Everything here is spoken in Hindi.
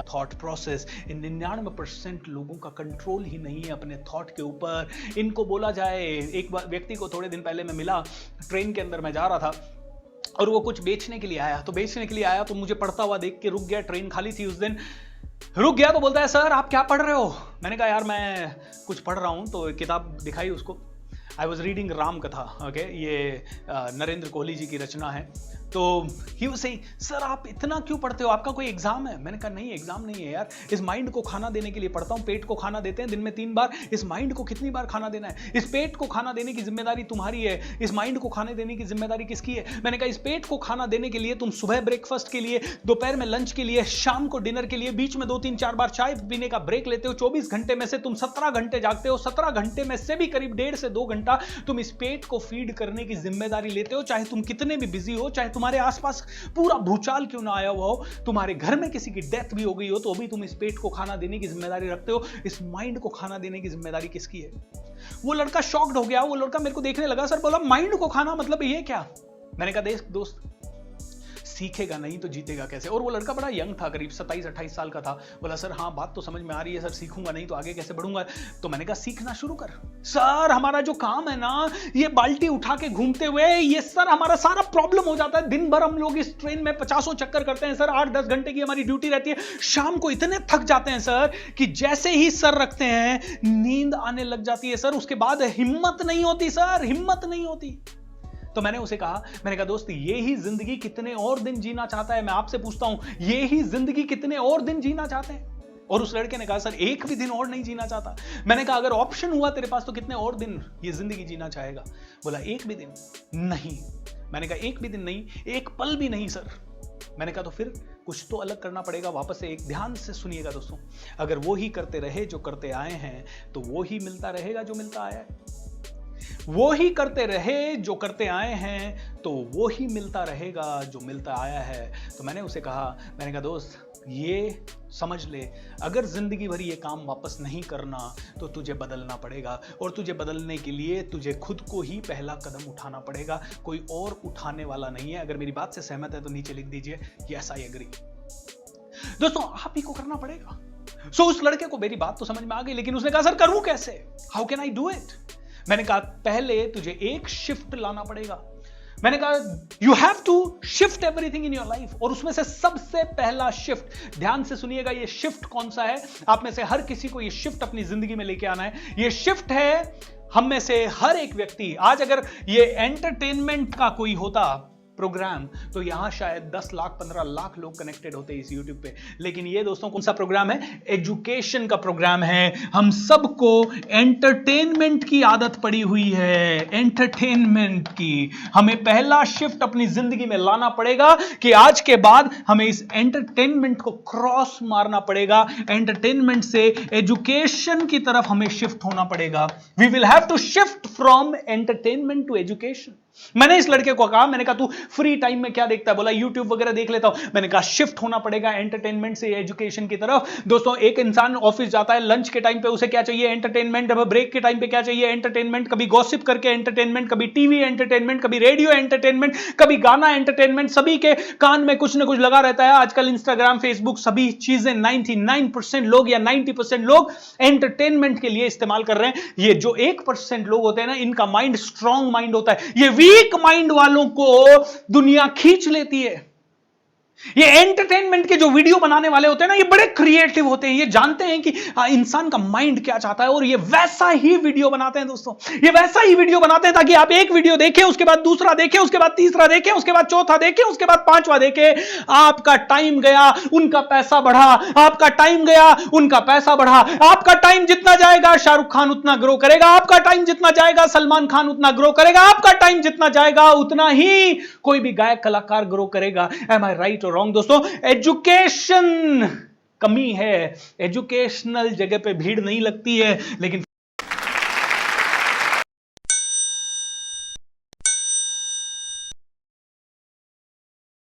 Thought process. इन 99% लोगों का कंट्रोल ही नहीं है अपने थॉट के ऊपर। इनको बोला जाए, एक व्यक्ति को थोड़े दिन पहले मैं मिला, ट्रेन के अंदर मैं जा रहा था और वो कुछ बेचने के लिए आया, तो मुझे पढ़ता हुआ देख के रुक गया। ट्रेन खाली थी उस दिन, रुक गया तो बोलता है, सर आप क्या पढ़ रहे हो? मैंने कहा यार मैं कुछ पढ़ रहा हूं। तो किताब दिखाई उसको, आई वॉज रीडिंग राम कथा। ओके, ये नरेंद्र कोहली जी की रचना है। तो ही वाज सेइंग, सर आप इतना क्यों पढ़ते हो, आपका कोई एग्जाम है? मैंने कहा नहीं, एग्जाम नहीं है यार, इस माइंड को खाना देने के लिए पढ़ता हूं। पेट को खाना देते हैं दिन में 3 बार, इस माइंड को कितनी बार खाना देना है? इस पेट को खाना देने की जिम्मेदारी तुम्हारी है, इस माइंड को खाने देने की जिम्मेदारी किसकी है? मैंने कहा इस पेट को खाना देने के लिए तुम सुबह ब्रेकफास्ट के लिए, दोपहर में लंच के लिए, शाम को डिनर के लिए, बीच में 2-3-4 बार चाय पीने का ब्रेक लेते हो। 24 घंटे में से तुम 17 घंटे जागते हो, 17 घंटे में से भी करीब 1.5 से 2 घंटा तुम इस पेट को फीड करने की जिम्मेदारी लेते हो। चाहे तुम कितने भी बिजी हो, चाहे तुम्हारे आसपास पूरा भूचाल क्यों ना आया हुआ हो, तुम्हारे घर में किसी की डेथ भी हो गई हो, तो भी तुम इस पेट को खाना देने की जिम्मेदारी रखते हो। इस माइंड को खाना देने की जिम्मेदारी किसकी है? वो लड़का शॉक्ड हो गया। वो लड़का मेरे को देखने लगा, सर बोला माइंड को खाना मतलब ये क्या? मैंने कहा देख दोस्त, सीखेगा नहीं तो जीतेगा कैसे? और वो लड़का बड़ा यंग था, करीब 27-28 साल का था। बोला सर हाँ बात तो समझ में आ रही है सर, सीखूंगा नहीं तो आगे कैसे बढ़ूंगा? तो मैंने कहा सीखना शुरू कर। सर हमारा जो काम है ना, ये बाल्टी उठा के घूमते हुए, ये सर हमारा सारा प्रॉब्लम हो जाता है। दिन भर हम लोग इस ट्रेन में 50 चक्कर करते हैं सर, 8-10 घंटे की हमारी ड्यूटी रहती है। शाम को इतने थक जाते हैं सर कि जैसे ही सर रखते हैं नींद आने लग जाती है सर, उसके बाद हिम्मत नहीं होती सर, हिम्मत नहीं होती। तो मैंने उसे कहा, मैंने कहा दोस्त ये ही जिंदगी कितने और दिन जीना चाहता है? मैं आपसे पूछता हूं, ये ही जिंदगी कितने और दिन जीना चाहते हैं? और उस लड़के ने कहा सर एक भी दिन और नहीं जीना चाहता। मैंने कहा अगर ऑप्शन हुआ तेरे पास तो कितने और दिन ये जिंदगी जीना चाहेगा? बोला एक भी दिन नहीं। मैंने कहा एक भी दिन नहीं, एक पल भी नहीं सर। मैंने कहा तो फिर कुछ तो अलग करना पड़ेगा। वापस से एक ध्यान से सुनिएगा दोस्तों, अगर वो ही करते रहे जो करते आए हैं तो वो ही मिलता रहेगा जो मिलता आया है। वो ही करते रहे जो करते आए हैं तो वो ही मिलता रहेगा जो मिलता आया है। तो मैंने उसे कहा, मैंने कहा दोस्त ये समझ ले, अगर जिंदगी भर ये काम वापस नहीं करना तो तुझे बदलना पड़ेगा, और तुझे बदलने के लिए तुझे खुद को ही पहला कदम उठाना पड़ेगा, कोई और उठाने वाला नहीं है। अगर मेरी बात से सहमत है तो नीचे लिख दीजिए यस आई एग्री। दोस्तों आप ही को करना पड़ेगा। सो उस लड़के को मेरी बात तो समझ में आ गई, लेकिन उसने कहा सर करूं कैसे, how can I do it? मैंने कहा पहले तुझे एक शिफ्ट लाना पड़ेगा। मैंने कहा you have to shift everything in your life, और उसमें से सबसे पहला शिफ्ट, ध्यान से सुनिएगा, ये शिफ्ट कौन सा है? आप में से हर किसी को ये शिफ्ट अपनी जिंदगी में लेके आना है। ये शिफ्ट है हम में से हर एक व्यक्ति, आज अगर ये एंटरटेनमेंट का कोई होता प्रोग्राम तो यहां शायद 10 लाख 15 लाख लोग कनेक्टेड होते इस YouTube पे। लेकिन ये दोस्तों कौन सा प्रोग्राम है? एजुकेशन का प्रोग्राम है। हम सबको एंटरटेनमेंट की आदत पड़ी हुई है, एंटरटेनमेंट की। हमें पहला शिफ्ट अपनी जिंदगी में लाना पड़ेगा कि आज के बाद हमें इस एंटरटेनमेंट को क्रॉस मारना पड़ेगा। एंटरटेनमेंट से एजुकेशन की तरफ हमें शिफ्ट होना पड़ेगा। We will have to shift from entertainment to education. मैंने इस लड़के को कहा, मैंने कहा तू फ्री टाइम में क्या देखता है? बोला यूट्यूब वगैरह देख लेता हूं। मैंने कहा शिफ्ट होना पड़ेगा एंटरटेनमेंट से एजुकेशन की तरफ। दोस्तों एक इंसान ऑफिस जाता है, लंच के टाइम पे उसे क्या चाहिए? एंटरटेनमेंट। ब्रेक के टाइम पे क्या चाहिए? एंटरटेनमेंट। कभी गॉसिप करके एंटरटेनमेंट, कभी टीवी एंटरटेनमेंट, कभी रेडियो एंटरटेनमेंट, कभी गाना एंटरटेनमेंट। सभी के कान में कुछ ना कुछ लगा रहता है। आजकल इंस्टाग्राम, फेसबुक, सभी चीजें 99% लोग या 90% लोग एंटरटेनमेंट के लिए इस्तेमाल कर रहे हैं। ये जो 1% लोग होते हैं ना, इनका माइंड स्ट्रांग माइंड होता है। ये वीक माइंड वालों को दुनिया खींच लेती है। ये एंटरटेनमेंट के जो वीडियो बनाने वाले होते हैं ना, ये बड़े क्रिएटिव होते हैं। ये जानते हैं कि इंसान का माइंड क्या चाहता है, और ये वैसा ही वीडियो बनाते हैं दोस्तों। ये वैसा ही वीडियो बनाते हैं ताकि आप एक वीडियो देखें, उसके बाद दूसरा देखें, उसके बाद तीसरा देखें, उसके बाद चौथा देखें, उसके बाद पांचवा देखें। आपका टाइम गया, उनका पैसा बढ़ा। आपका टाइम गया, उनका पैसा बढ़ा। आपका टाइम जितना जाएगा शाहरुख खान उतना ग्रो करेगा। आपका टाइम जितना जाएगा सलमान खान उतना ग्रो करेगा। आपका टाइम जितना जाएगा उतना ही कोई भी गायक कलाकार ग्रो करेगा। एम आई राइट? रॉन्ग दोस्तों? एजुकेशन कमी है, एजुकेशनल जगह पे भीड़ नहीं लगती है, लेकिन